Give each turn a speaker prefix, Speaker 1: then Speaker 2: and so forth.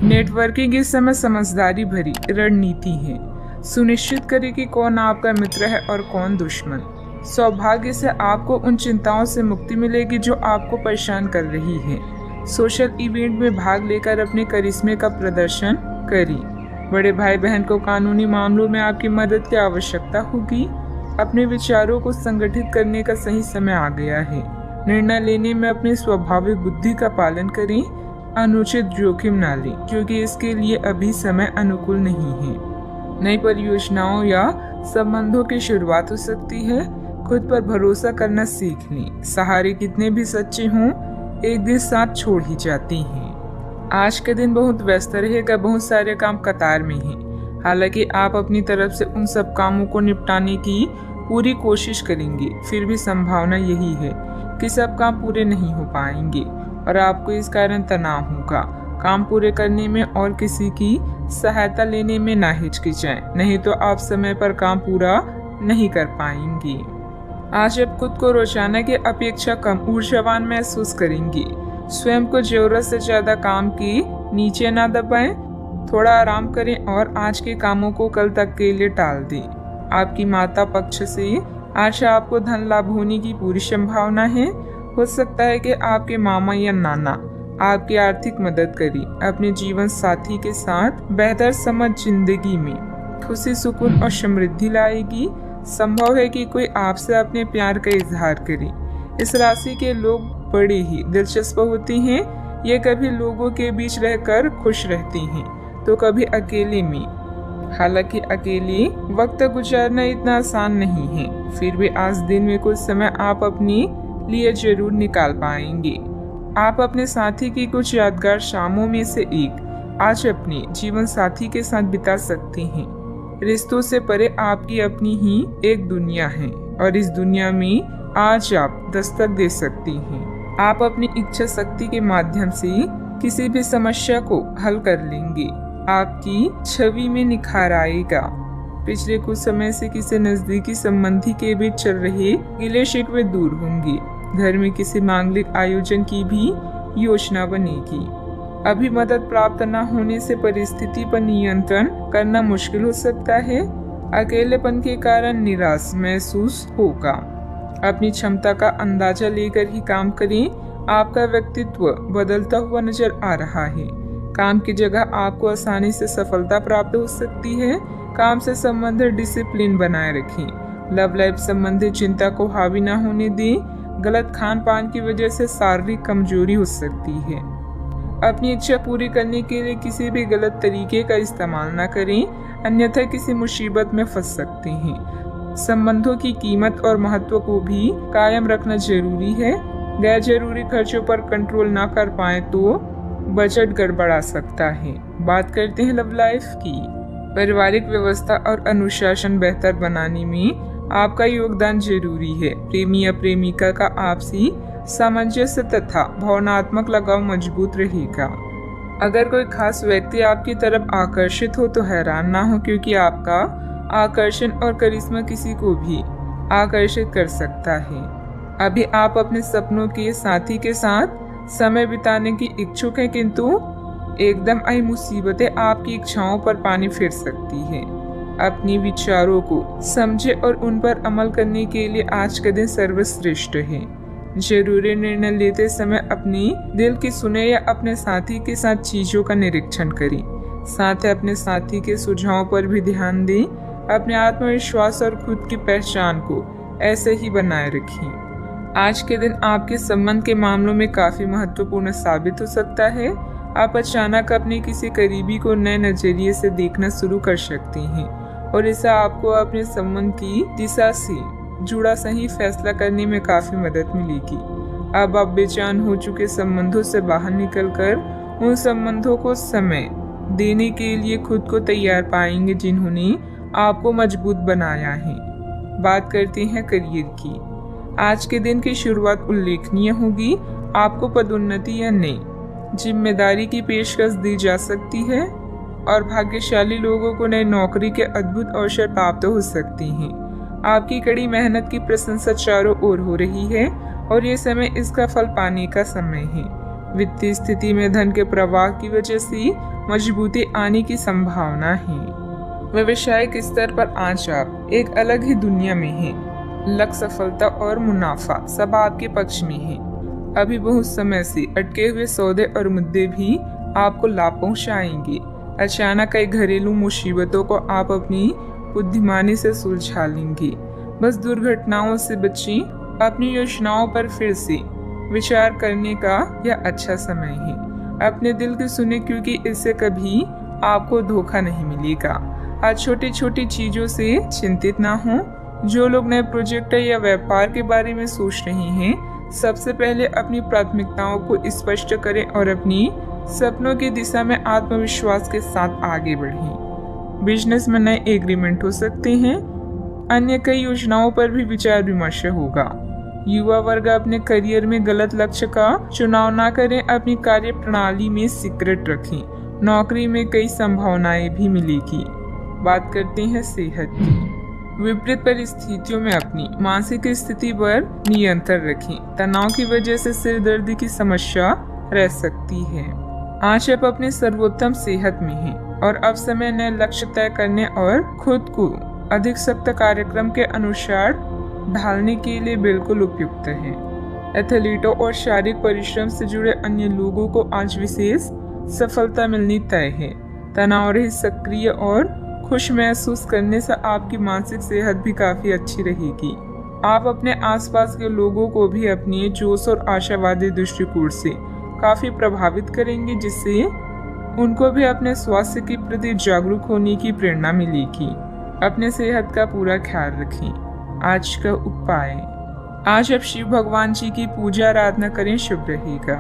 Speaker 1: Networking इस समय समझदारी भरी रणनीति है। सुनिश्चित करें कि कौन आपका मित्र है और कौन दुश्मन। सौभाग्य से आपको उन चिंताओं से मुक्ति मिलेगी जो आपको परेशान कर रही है। सोशल इवेंट में भाग लेकर अपने करिश्मे का प्रदर्शन करें। बड़े भाई बहन को कानूनी मामलों में आपकी मदद की आवश्यकता होगी। अपने विचारों को संगठित करने का सही समय आ गया है। निर्णय लेने में अपनी स्वाभाविक बुद्धि का पालन करें। अनुचित जोखिम न लें क्योंकि इसके लिए अभी समय अनुकूल नहीं है। नई परियोजनाओं या संबंधों की शुरुआत हो सकती है। खुद पर भरोसा करना सीख लें। सहारे कितने भी सच्चे हों, एक दिन साथ छोड़ ही जाती हैं। आज के दिन बहुत व्यस्त रहेगा। बहुत सारे काम कतार में हैं। हालांकि आप अपनी तरफ से उन सब कामों को निपटाने की पूरी कोशिश करेंगे, फिर भी संभावना यही है कि सब काम पूरे नहीं हो पाएंगे और आपको इस कारण तनाव होगा। काम पूरे करने में और किसी की सहायता लेने में ना हिचकिचाएं, नहीं तो आप समय पर काम पूरा नहीं कर पाएंगे। आज आप खुद को रोजाना की अपेक्षा कम ऊर्जावान महसूस करेंगे। स्वयं को जरूरत से ज्यादा काम की नीचे ना दबाएं। थोड़ा आराम करें और आज के कामों को कल तक के लिए टाल दें। आपकी माता पक्ष से आज आपको धन लाभ होने की पूरी संभावना है। हो सकता है कि आपके मामा या नाना आपकी आर्थिक मदद करें। अपने जीवन साथी के साथ बेहतर समझ जिंदगी में खुशी, सुकून और समृद्धि लाएगी। संभव है कि कोई आपसे अपने प्यार का इजहार करे। इस राशि के लोग बड़े ही दिलचस्प होते हैं। ये कभी लोगों के बीच रहकर खुश रहते हैं तो कभी अकेले में। हालांकि अकेले वक्त गुजारना इतना आसान नहीं है, फिर भी आज दिन में कुछ समय आप अपने लिए जरूर निकाल पाएंगे। आप अपने साथी की कुछ यादगार शामों में से एक आज अपने जीवन साथी के साथ बिता सकते हैं। रिश्तों से परे आपकी अपनी ही एक दुनिया है और इस दुनिया में आज आप दस्तक दे सकती हैं। आप अपनी इच्छा शक्ति के माध्यम से किसी भी समस्या को हल कर लेंगे। आपकी छवि में निखार आएगा। पिछले कुछ समय से किसी नजदीकी संबंधी के बीच चल रहे गिले शिकवे दूर होंगे। घर में किसी मांगलिक आयोजन की भी योजना बनेगी। अभी मदद प्राप्त न होने से परिस्थिति पर नियंत्रण करना मुश्किल हो सकता है। अकेलेपन के कारण निराश महसूस होगा। अपनी क्षमता का अंदाजा लेकर ही काम करें। आपका व्यक्तित्व बदलता हुआ नजर आ रहा है। काम की जगह आपको आसानी से सफलता प्राप्त हो सकती है। काम से संबंधित डिसिप्लिन बनाए रखें। लव लाइफ संबंधित चिंता को हावी न होने दें। गलत खान पान की वजह से शारीरिक कमजोरी हो सकती है। अपनी इच्छा पूरी करने के लिए किसी भी गलत तरीके का इस्तेमाल न करें, अन्यथा किसी मुसीबत में फंस सकते हैं। संबंधों की कीमत और महत्व को भी कायम रखना जरूरी है। गैर जरूरी खर्चों पर कंट्रोल ना कर पाए तो बजट गड़बड़ा सकता है। बात करते हैं लव लाइफ की। पारिवारिक व्यवस्था और अनुशासन बेहतर बनाने में आपका योगदान जरूरी है। प्रेमी या प्रेमिका का आपसी सामंजस्य तथा भावनात्मक लगाव मजबूत रहेगा। अगर कोई खास व्यक्ति आपकी तरफ आकर्षित हो तो हैरान ना हो, क्योंकि आपका आकर्षण और करिश्मा किसी को भी आकर्षित कर सकता है। अभी आप अपने सपनों के साथी के साथ समय बिताने की इच्छुक हैं, किंतु एकदम आई मुसीबतें आपकी इच्छाओं पर पानी फेर सकती है। अपने विचारों को समझे और उन पर अमल करने के लिए आज का दिन सर्वश्रेष्ठ है। जरूरी निर्णय लेते समय अपने दिल की सुने या अपने साथी के साथ चीजों का निरीक्षण करें। साथ ही अपने साथी के सुझावों पर भी ध्यान दें। अपने आत्मविश्वास और खुद की पहचान को ऐसे ही बनाए रखें। आज के दिन आपके संबंध के मामलों में काफी महत्वपूर्ण साबित हो सकता है। आप अचानक अपने किसी करीबी को नए नजरिए से देखना शुरू कर सकते हैं और इससे आपको अपने संबंध की दिशा से जुड़ा सही फैसला करने में काफी मदद मिलेगी। अब आप बेचैन हो चुके संबंधों से बाहर निकलकर उन संबंधों को समय देने के लिए खुद को तैयार पाएंगे जिन्होंने आपको मजबूत बनाया है। बात करते हैं करियर की। आज के दिन की शुरुआत उल्लेखनीय होगी। आपको पदोन्नति या नई जिम्मेदारी की पेशकश दी जा सकती है और भाग्यशाली लोगों को नई नौकरी के अद्भुत अवसर प्राप्त हो सकते हैं। आपकी कड़ी मेहनत की प्रशंसा चारों ओर हो रही है और ये समय इसका फल पाने का समय है। वित्तीय स्थिति में धन के प्रवाह की वजह से मजबूती आने की संभावना है। व्यवसायिक स्तर पर आज आप एक अलग ही दुनिया में हैं। लक, सफलता और मुनाफा सब आपके पक्ष में है। अभी बहुत समय से अटके हुए सौदे और मुद्दे भी आपको लाभ पहुंचाएंगे। अचानक कई घरेलू मुसीबतों को आप अपनी बुद्धिमानी से सुलझा लेंगे। बस दुर्घटनाओं से बचें। अपनी योजनाओं पर फिर से विचार करने का यह अच्छा समय है। अपने दिल की सुने, क्योंकि इससे कभी आपको धोखा नहीं मिलेगा। आज छोटी छोटी चीजों से चिंतित ना हो। जो लोग नए प्रोजेक्ट या व्यापार के बारे में सोच रहे हैं, सबसे पहले अपनी प्राथमिकताओं को स्पष्ट करें और अपनी सपनों की दिशा में आत्मविश्वास के साथ आगे बढ़ें। बिजनेस में नए एग्रीमेंट हो सकते हैं। अन्य कई योजनाओं पर भी विचार विमर्श होगा। युवा वर्ग अपने करियर में गलत लक्ष्य का चुनाव ना करें। अपनी कार्य प्रणाली में सीक्रेट रखें। नौकरी में कई संभावनाएं भी मिलेगी। बात करते हैं सेहत की। विपरीत परिस्थितियों में अपनी मानसिक स्थिति पर नियंत्रण रखें। तनाव की वजह से सिर दर्द की समस्या रह सकती है। आज आप अपनी सर्वोत्तम सेहत में हैं और अब समय नए लक्ष्य तय करने और खुद को अधिक सख्त कार्यक्रम के अनुसार ढालने के लिए बिल्कुल उपयुक्त है। एथलीटों और शारीरिक परिश्रम से जुड़े अन्य लोगों को आज विशेष सफलता मिलनी तय है। तनाव रहित, सक्रिय और खुश महसूस करने से आपकी मानसिक सेहत भी काफी अच्छी रहेगी। आप अपने आसपास के लोगों को भी अपने जोश और आशावादी दृष्टिकोण से काफी प्रभावित करेंगे, जिससे उनको भी अपने स्वास्थ्य के प्रति जागरूक होने की प्रेरणा मिलेगी। अपने सेहत का पूरा ख्याल रखें। आज का उपाय, आज आप शिव भगवान जी की पूजा आराधना करें, शुभ रहेगा।